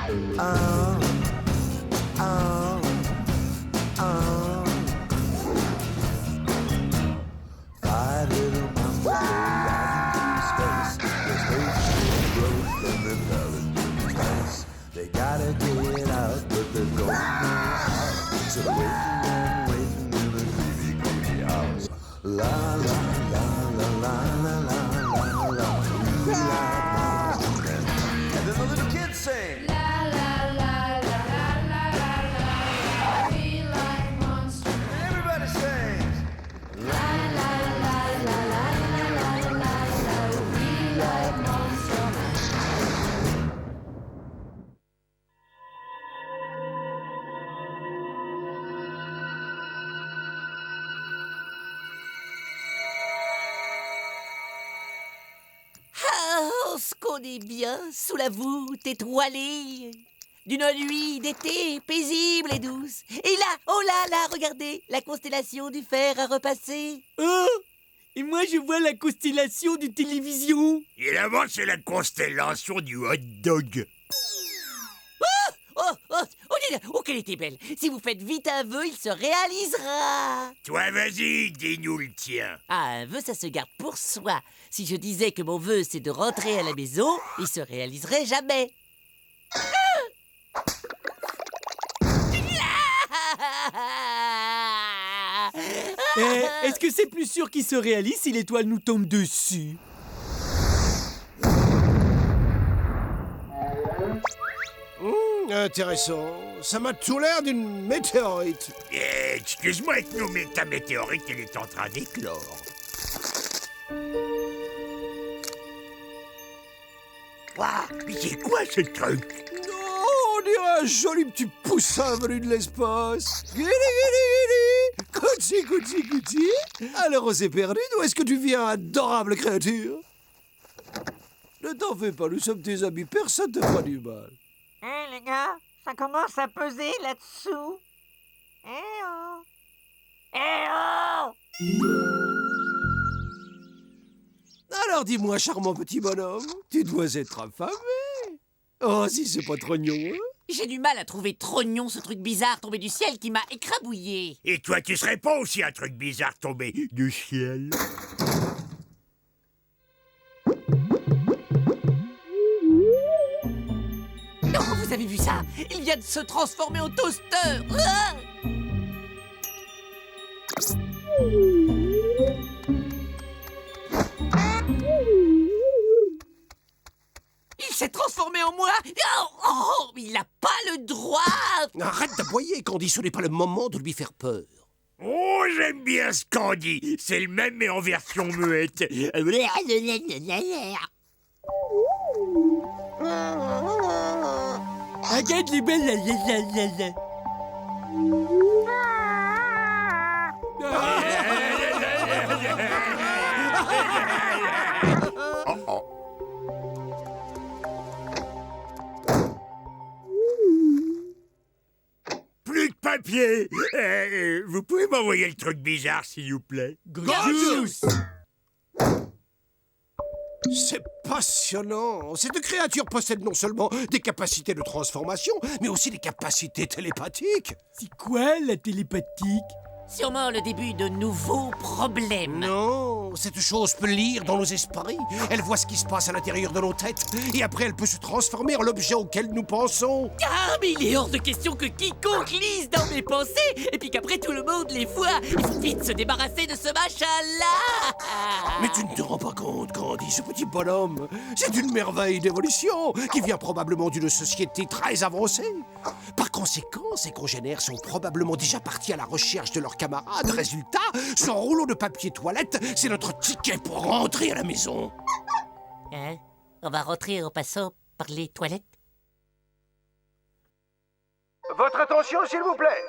Oh, oh, oh. 5 little monsters go out into space. There's spaceship growth and they're traveling in space. They gotta get out, but they don't know how. So they're waiting in a creepy, creepy house. La la la la la la la la la. We like monsters. And then the little kids sing. La la la la la la la la. We like monsters. And everybody sings. La la la la la la la la. We like monsters. Ah, on se connaît bien sous la voûte étoilée d'une nuit d'été paisible et douce. Et là, oh là là, regardez, la constellation du fer a repassé. Oh! Et moi, je vois la constellation du télévision. Et là-bas, c'est la constellation du hot dog. Oh, qu'elle était belle. Si vous faites vite un vœu, il se réalisera. Toi, vas-y, dis-nous le tien. Ah, un vœu, ça se garde pour soi. Si je disais que mon vœu, c'est de rentrer à la maison, il se réaliserait jamais. Est-ce que c'est plus sûr qu'il se réalise si l'étoile nous tombe dessus? Intéressant. Ça m'a tout l'air d'une météorite. Excuse-moi, Ethno, mais ta météorite, elle est en train d'éclore. Waouh, mais c'est quoi ce truc? Oh, on dirait un joli petit poussin venu de l'espace. Guili, guili, guili. Coutsi, coutsi, coutsi. Alors on s'est perdu. D'où est-ce que tu viens, adorable créature? Ne t'en fais pas, nous sommes tes amis. Personne ne te fera du mal. Hé les gars, ça commence à peser là-dessous. Eh oh! Eh oh! Alors dis-moi, charmant petit bonhomme, tu dois être affamé. Oh, si c'est pas trognon, hein? J'ai du mal à trouver trognon ce truc bizarre tombé du ciel qui m'a écrabouillé. Et toi, tu serais pas aussi un truc bizarre tombé du ciel? Non, vous avez vu ça? Il vient de se transformer en toaster. Ah! Il s'est transformé en moi. Oh, il n'a pas le droit. Arrête d'aboyer, Candy, ce n'est pas le moment de lui faire peur. Oh, j'aime bien ce qu'on dit. C'est le même, mais en version muette. Regarde les belles la. Oh, oh. Plus de papier. Vous pouvez m'envoyer le truc bizarre, s'il vous plaît? Gorgeous! C'est passionnant. Cette créature possède non seulement des capacités de transformation, mais aussi des capacités télépathiques. C'est quoi la télépathique? Sûrement le début de nouveaux problèmes. Non, cette chose peut lire dans nos esprits. Elle voit ce qui se passe à l'intérieur de nos têtes. Et après, elle peut se transformer en l'objet auquel nous pensons. Ah, mais il est hors de question que quiconque lise dans mes pensées et puis qu'après tout le monde les voit. Il faut vite se débarrasser de ce machin-là. Mais tu ne te rends pas compte, Candy, ce petit bonhomme. C'est une merveille d'évolution qui vient probablement d'une société très avancée. Par conséquent, ses congénères sont probablement déjà partis à la recherche de leurs camarades. Résultat, ce rouleau de papier toilette, c'est notre ticket pour rentrer à la maison. Hein? On va rentrer en passant par les toilettes? Votre attention, s'il vous plaît.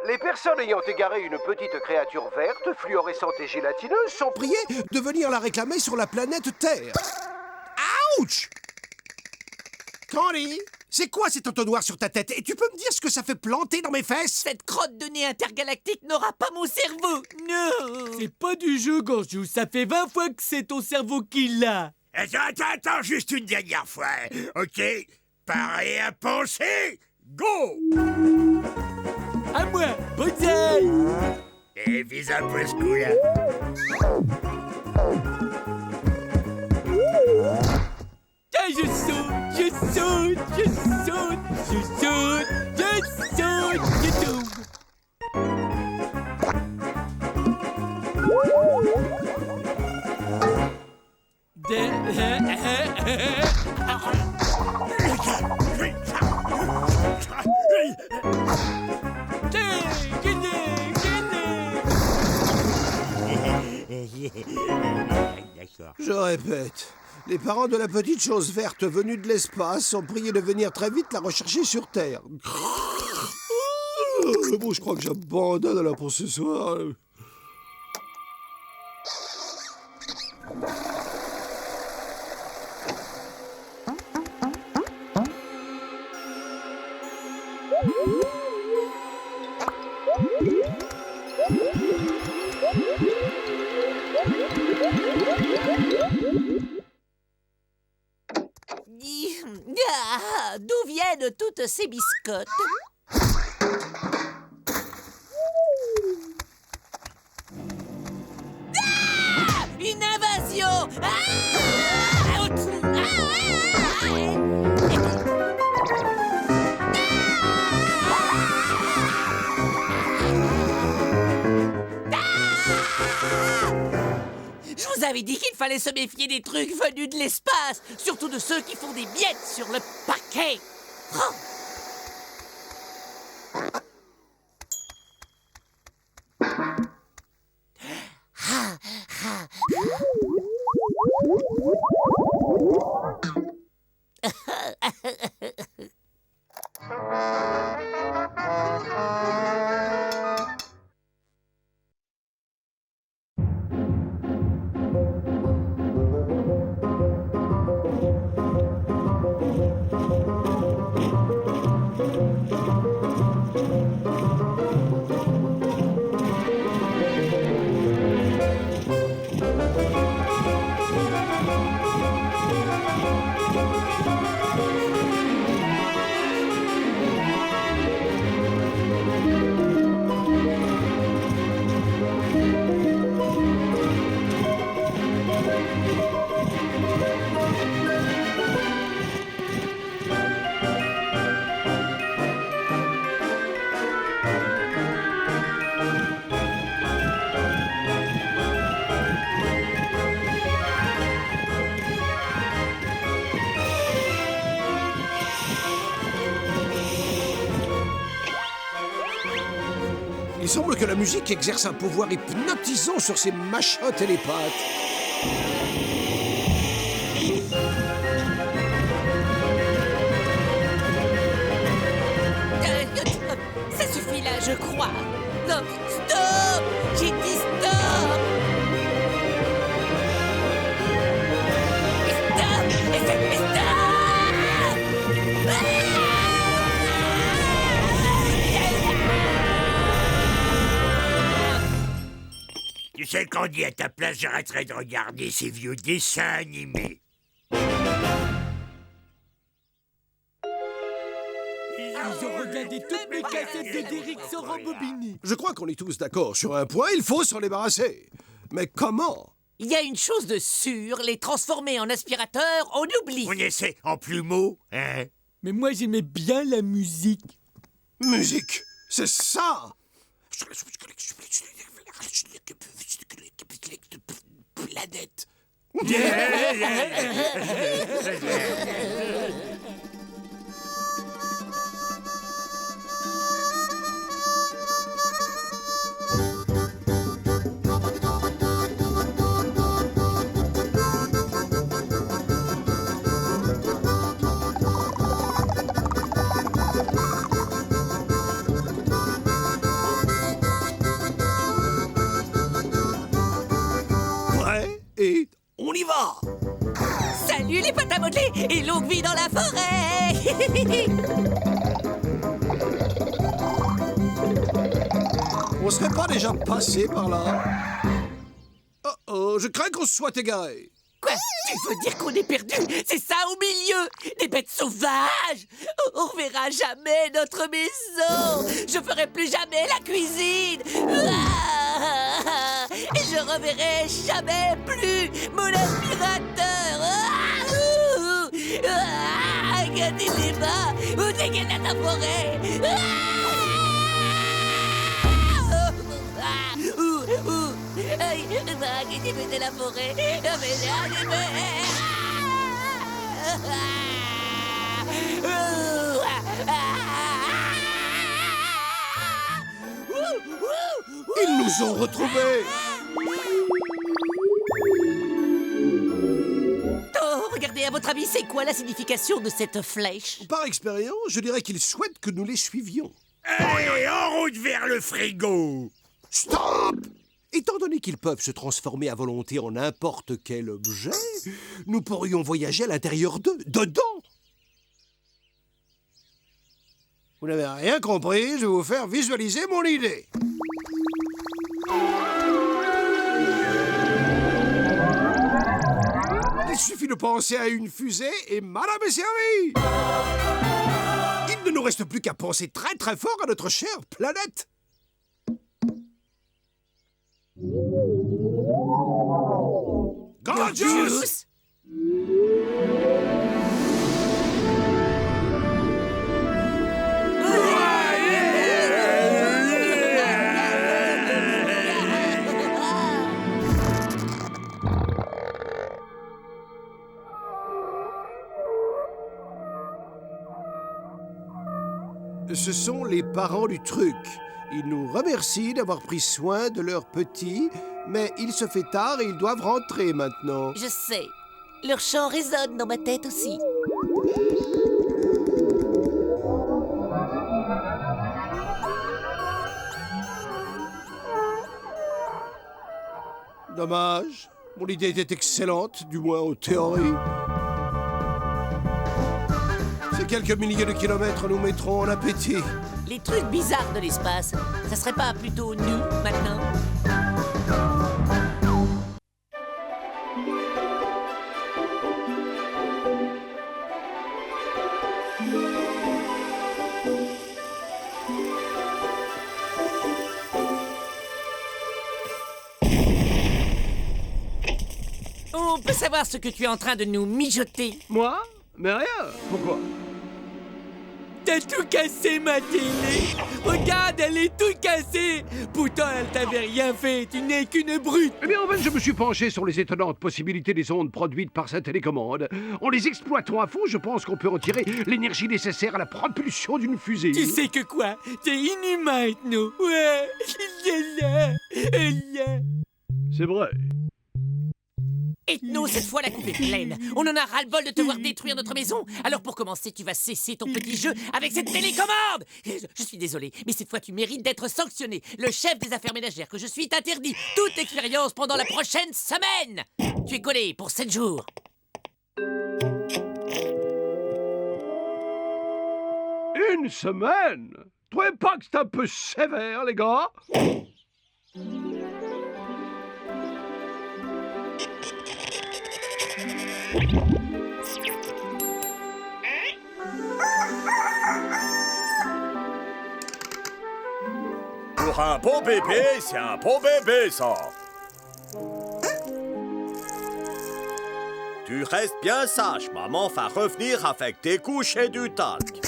Les personnes ayant égaré une petite créature verte, fluorescente et gélatineuse sont Priez de venir la réclamer sur la planète Terre. Ouch! Candy, c'est quoi cet entonnoir sur ta tête? Et tu peux me dire ce que ça fait planter dans mes fesses? Cette crotte de nez intergalactique n'aura pas mon cerveau. Non! C'est pas du jeu, Gorgeous. Ça fait 20 fois que c'est ton cerveau qui l'a. Attends, juste une dernière fois, ok? Préparez à penser. Go! À moi, bonsaï. Et vise un peu ce coup-là. Ah, je saute, je saute, je saute, je saute, je saute, je tombe. D'accord. Je répète, les parents de la petite chose verte venue de l'espace sont priés de venir très vite la rechercher sur Terre. Bon, je crois que j'abandonne alors pour ce soir. Ah, d'où viennent toutes ces biscottes? Ah, une invasion! Je vous avais dit qu'il fallait se méfier des trucs venus de l'espace, surtout de ceux qui font des miettes sur le parquet. Oh. Il semble que la musique exerce un pouvoir hypnotisant sur ces machins télépathes. Ça suffit là, je crois. Non, stop! J'ai dit stop! Stop! Stop! Tu sais qu'on dit à ta place, j'arrêterai de regarder ces vieux dessins animés. Ils ont regardé toutes mes cassettes de Derrick sans rembobiner. Je crois qu'on est tous d'accord sur un point, il faut s'en débarrasser. Mais comment? Il y a une chose de sûre, les transformer en aspirateur, on oublie. On essaie en plumeau, hein? Mais moi, j'aimais bien la musique. Musique, c'est ça! Planète. Prêt et on y va! Salut les pâtes à modeler et longue vie dans la forêt. On serait pas déjà passé par là? Oh, je crains qu'on se soit égaré. Quoi? Tu veux dire qu'on est perdu? C'est ça, au milieu? Des bêtes sauvages? On reverra jamais notre maison. Je ferai plus jamais la cuisine. Ah! Et je reverrai jamais plus mon aspirateur. Regardez les bas. Où dégaine ta forêt? Regardez la forêt. Ils nous ont retrouvés. Oh, regardez, à votre avis, c'est quoi la signification de cette flèche? Par expérience, je dirais qu'ils souhaitent que nous les suivions. Allez, en route vers le frigo! Stop! Étant donné qu'ils peuvent se transformer à volonté en n'importe quel objet, nous pourrions voyager à l'intérieur d'eux, dedans. Vous n'avez rien compris, je vais vous faire visualiser mon idée. Il suffit de penser à une fusée et madame est servie. Il ne nous reste plus qu'à penser très très fort à notre chère planète. Gorgeous! Ce sont les parents du truc. Ils nous remercient d'avoir pris soin de leurs petits, mais il se fait tard et ils doivent rentrer maintenant. Je sais. Leur chant résonne dans ma tête aussi. Dommage. Mon idée était excellente, du moins en théorie. Ces quelques milliers de kilomètres nous mettront en appétit. Les trucs bizarres de l'espace, ça serait pas plutôt nous, maintenant? On peut savoir ce que tu es en train de nous mijoter? Moi? Mais rien. Pourquoi? T'as tout cassé, ma télé. Regarde, elle est toute cassée. Pourtant, elle t'avait rien fait. Tu n'es qu'une brute. Eh bien, en fait, je me suis penché sur les étonnantes possibilités des ondes produites par sa télécommande. En les exploitant à fond, je pense qu'on peut en tirer l'énergie nécessaire à la propulsion d'une fusée. Tu sais que quoi? T'es inhumain, Ethno. Ouais. C'est vrai. Ethno, cette fois la coupe est pleine. On en a ras-le-bol de te voir détruire notre maison. Alors pour commencer, tu vas cesser ton petit jeu avec cette télécommande. Je suis désolé, mais cette fois tu mérites d'être sanctionné. Le chef des affaires ménagères que je suis t'interdit toute expérience pendant la prochaine semaine. Tu es collé pour 7 jours. Une semaine? Trouvez pas que c'est un peu sévère, les gars? Pour un beau bébé, c'est un beau bébé, ça. Tu restes bien sage, maman va revenir avec des couches et du talc.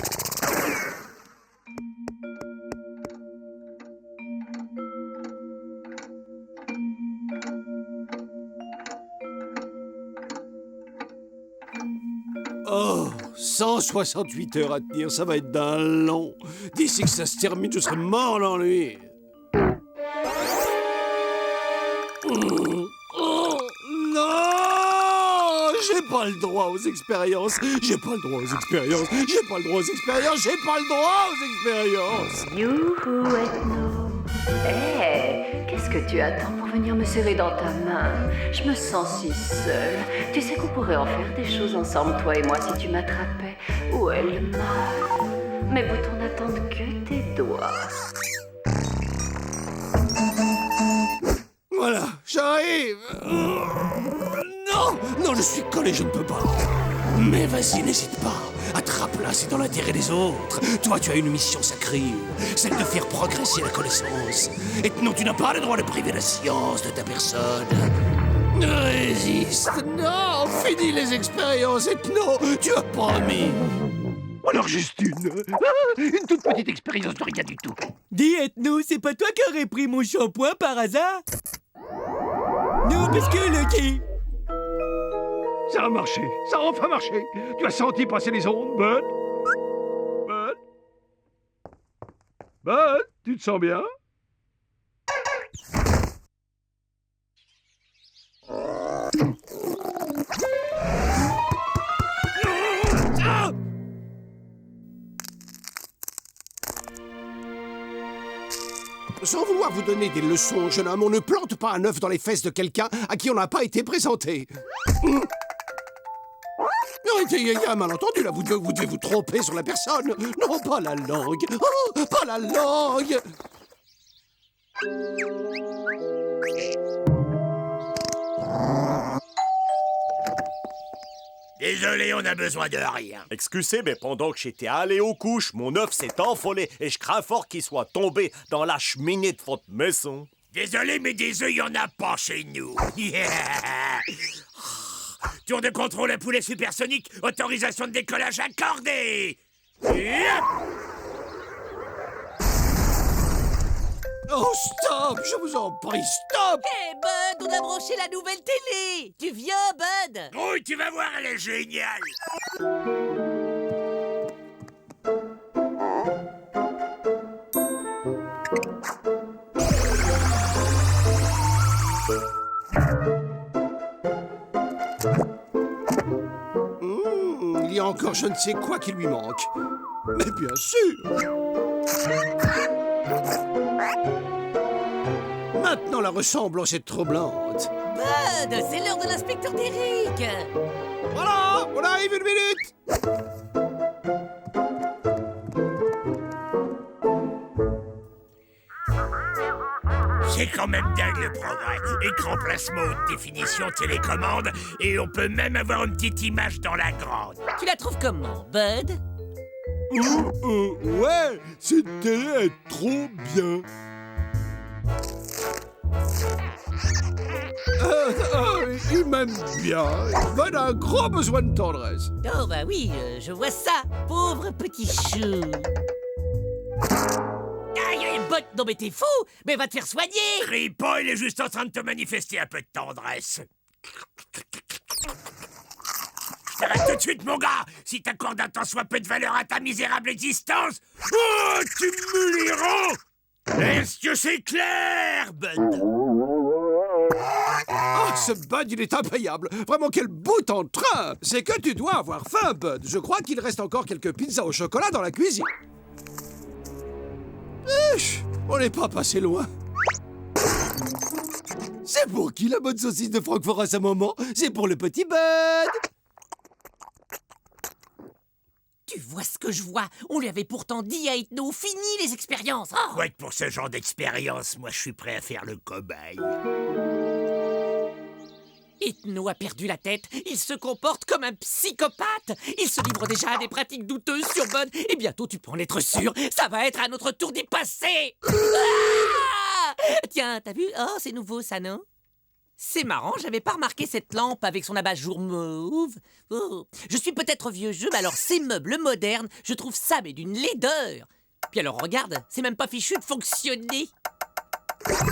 Oh, 168 heures à tenir, ça va être d'un long. D'ici que ça se termine, je serai mort d'ennui. Oh, non! J'ai pas le droit aux expériences. J'ai pas le droit aux expériences. J'ai pas le droit aux expériences. J'ai pas le droit aux expériences. Youhou, Ethno. Hé, qu'est-ce que tu attends pour venir me serrer dans ta main? Je me sens si seule. Tu sais qu'on pourrait en faire des choses ensemble, toi et moi, si tu m'attrapais. Où est le mal? Mes boutons n'attendent que tes doigts. Voilà, j'arrive. Non, non, je suis collé, je ne peux pas. Mais vas-y, n'hésite pas. Attrape-la, c'est dans l'intérêt des autres. Toi, tu as une mission sacrée, celle de faire progresser la connaissance. Et non, tu n'as pas le droit de priver la science de ta personne. Résiste, non, finis les expériences, Ethno, tu as promis. Alors juste une toute petite expérience de rien du tout. Dis, Ethno, c'est pas toi qui aurais pris mon shampoing par hasard? Non, parce que Lucky... Ça a marché, ça a enfin marché. Tu as senti passer les ondes, Bud? Bud? Bud, tu te sens bien? Sans vouloir vous donner des leçons, jeune homme, on ne plante pas un œuf dans les fesses de quelqu'un à qui on n'a pas été présenté. Il y a un malentendu, là. Vous devez vous tromper sur la personne. Non, pas la langue. Oh, pas la langue. Désolé, on a besoin de rien. Excusez, mais pendant que j'étais allé aux couches, mon œuf s'est envolé et je crains fort qu'il soit tombé dans la cheminée de votre maison. Désolé, mais des œufs, il y en a pas chez nous. Tour de contrôle à poulet supersonique, autorisation de décollage accordée. Oh, stop! Je vous en prie, stop! Hé, Bud, on a branché la nouvelle télé! Tu viens, Bud? Oui, tu vas voir, elle est géniale. Il y a encore je ne sais quoi qui lui manque. Mais bien sûr! Maintenant, la ressemblance est troublante. Bud, c'est l'heure de l'inspecteur d'Eric! Voilà, on arrive une minute. C'est quand même dingue le progrès. Écran plasma haute définition, télécommande, et on peut même avoir une petite image dans la grande. Tu la trouves comment, Bud? Ouais, cette télé est trop bien. Il m'aime bien. Bud a un grand besoin de tendresse. Oh bah oui, je vois ça. Pauvre petit chou. Aïe, Bud, non mais t'es fou. Mais va te faire soigner. Crie pas, il est juste en train de te manifester un peu de tendresse. Arrête tout de suite, mon gars. Si t'accordes un tant soit peu de valeur à ta misérable existence, oh, tu me liras. Est-ce que c'est clair, Bud? Ah, ce Bud, il est impayable. Vraiment, quel bout en train. C'est que tu dois avoir faim, Bud. Je crois qu'il reste encore quelques pizzas au chocolat dans la cuisine. On n'est pas passé loin. C'est pour qui la bonne saucisse de Francfort à ce moment? C'est pour le petit Bud. Tu vois ce que je vois? On lui avait pourtant dit à Ethno, fini les expériences. Oh. Ouais, pour ce genre d'expérience, moi je suis prêt à faire le cobaye. Ethno a perdu la tête, il se comporte comme un psychopathe. Il se livre déjà à des pratiques douteuses sur Bud. Et bientôt, tu peux en être sûr, ça va être à notre tour d'y passer. Ah! Tiens, t'as vu? Oh, c'est nouveau ça, non? C'est marrant, j'avais pas remarqué cette lampe avec son abat-jour mauve. Oh. Je suis peut-être vieux jeu, mais alors ces meubles modernes, je trouve ça mais d'une laideur. Puis alors regarde, c'est même pas fichu de fonctionner. Bud!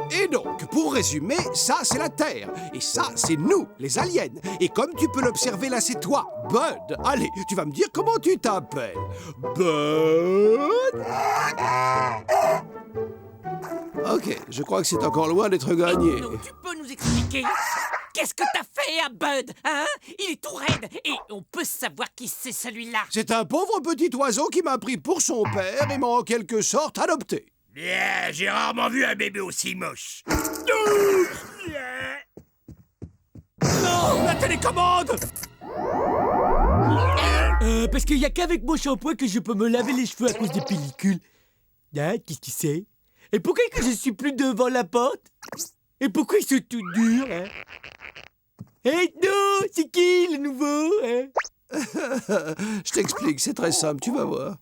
Et donc, pour résumer, ça c'est la Terre, et ça c'est nous, les aliens. Et comme tu peux l'observer là, c'est toi, Bud. Allez, tu vas me dire comment tu t'appelles. Bud? Ok, je crois que c'est encore loin d'être gagné. Non, tu peux nous expliquer? Qu'est-ce que t'as fait à Bud, hein? Il est tout raide, et on peut savoir qui c'est celui-là. C'est un pauvre petit oiseau qui m'a pris pour son père et m'a en quelque sorte adopté. Bien, j'ai rarement vu un bébé aussi moche. Non, la télécommande! Parce qu'il y a qu'avec mon shampoing que je peux me laver les cheveux à cause des pellicules. Hein, qu'est-ce que c'est? Et pourquoi que je suis plus devant la porte? Et pourquoi ils sont tout durs, hein? Hé, non, c'est qui, le nouveau, hein? Je t'explique, c'est très simple, tu vas voir.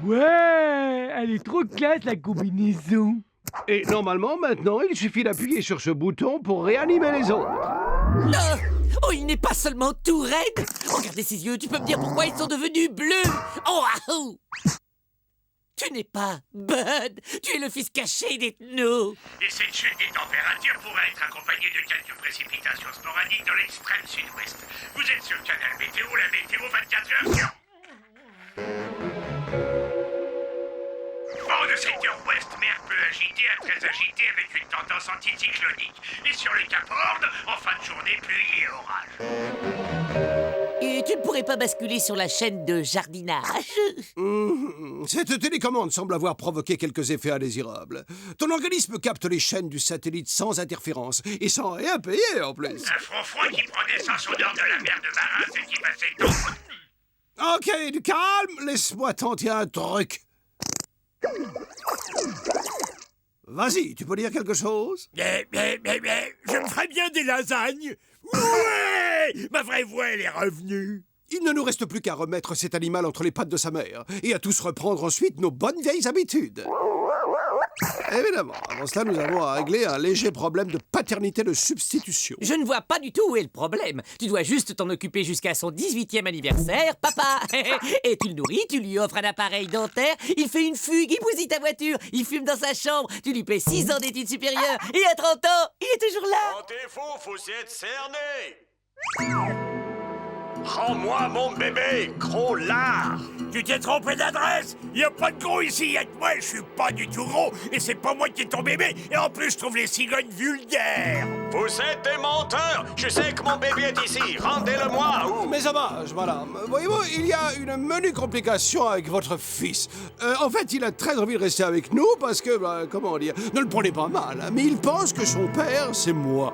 Ouais, elle est trop classe, la combinaison. Et normalement, maintenant, il suffit d'appuyer sur ce bouton pour réanimer les autres. Non! Oh, il n'est pas seulement tout raide! Regardez ses yeux, tu peux me dire pourquoi ils sont devenus bleus? Oh, ah, oh! Tu n'es pas Bud! Tu es le fils caché d'Ethno! Et cette chute des températures pourrait être accompagnée de quelques précipitations sporadiques dans l'extrême sud-ouest. Vous êtes sur Canal Météo, la météo 24 heures sur... Vent de secteur ouest, mer peu agitée à très agitée avec une tendance anticyclonique. Et sur les Cap Horn, en fin de journée, pluie et orage. Et tu ne pourrais pas basculer sur la chaîne de jardinage? Cette télécommande semble avoir provoqué quelques effets indésirables. Ton organisme capte les chaînes du satellite sans interférence et sans rien payer en plus. Un front froid qui prend naissance au nord de la mer de Marin et qui va s'étendre. Ok, du calme, laisse-moi tenter un truc. Vas-y, tu peux dire quelque chose? Je me ferais bien des lasagnes. Ouais! Ma vraie voix, elle est revenue. Il ne nous reste plus qu'à remettre cet animal entre les pattes de sa mère et à tous reprendre ensuite nos bonnes vieilles habitudes. Évidemment, avant cela, nous avons à régler un léger problème de paternité de substitution. Je ne vois pas du tout où est le problème. Tu dois juste t'en occuper jusqu'à son 18e anniversaire, papa. Et tu le nourris, tu lui offres un appareil dentaire, il fait une fugue, il bousille ta voiture, il fume dans sa chambre, tu lui paies 6 ans d'études supérieures, et à 30 ans, il est toujours là. Quand t'es fou, faut s'y être cerné. Rends-moi mon bébé, gros lard. Tu t'es trompé d'adresse. Y a pas de gros ici, y'a que moi, je suis pas du tout gros. Et c'est pas moi qui ai ton bébé. Et en plus, je trouve les cigognes vulgaires. Vous êtes des menteurs. Je sais que mon bébé est ici. Rendez-le-moi ou... Mes hommages, madame. Voyez-vous, il y a une menue complication avec votre fils. En fait, il a très envie de rester avec nous parce que, comment dire, ne le prenez pas mal, hein, mais il pense que son père, c'est moi.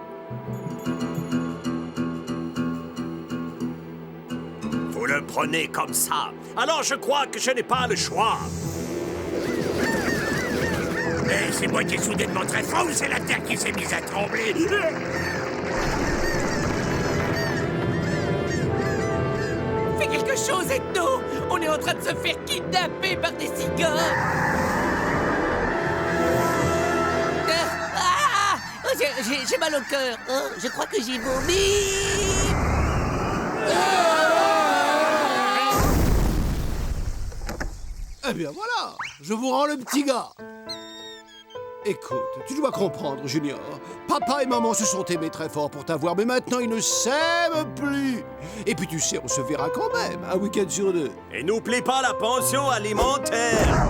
Vous le prenez comme ça. Alors je crois que je n'ai pas le choix. Mais c'est moi qui ai soudainement très fort ou c'est la terre qui s'est mise à trembler? Fais quelque chose, Ethno. On est en train de se faire kidnapper par des cigognes. Oh, j'ai mal au cœur. Oh, je crois que j'ai vomi. Eh bien voilà, je vous rends le petit gars. Écoute, tu dois comprendre, Junior. Papa et maman se sont aimés très fort pour t'avoir, mais maintenant ils ne s'aiment plus. Et puis tu sais, on se verra quand même, un week-end sur 2. Et n'oublie pas la pension alimentaire.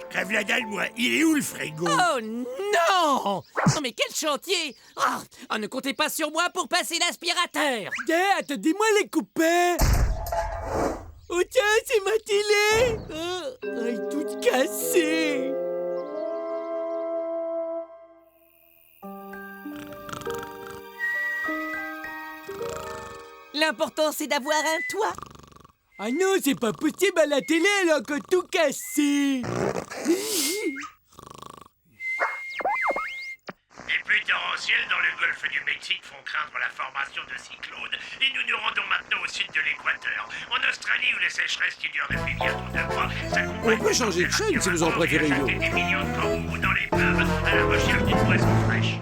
Crève la dalle, moi. Il est où le frigo? Oh non! Non mais quel chantier! Oh, ne comptez pas sur moi pour passer l'aspirateur! Attendez-moi les copains. Oh tiens, c'est ma télé. Oh, elle est toute cassée. L'important c'est d'avoir un toit! Ah non, c'est pas possible, à la télé, elle a encore tout cassé. Les pluies torrentielles dans le golfe du Mexique font craindre la formation de cyclones. Et nous nous rendons maintenant au sud de l'équateur. En Australie, où les sécheresses qui durent depuis bientôt 2 mois s'accompagnent... On peut changer de chaîne si vous en préférez une autre. Des millions de kangourous dans les pubs à la recherche d'une boisson fraîche.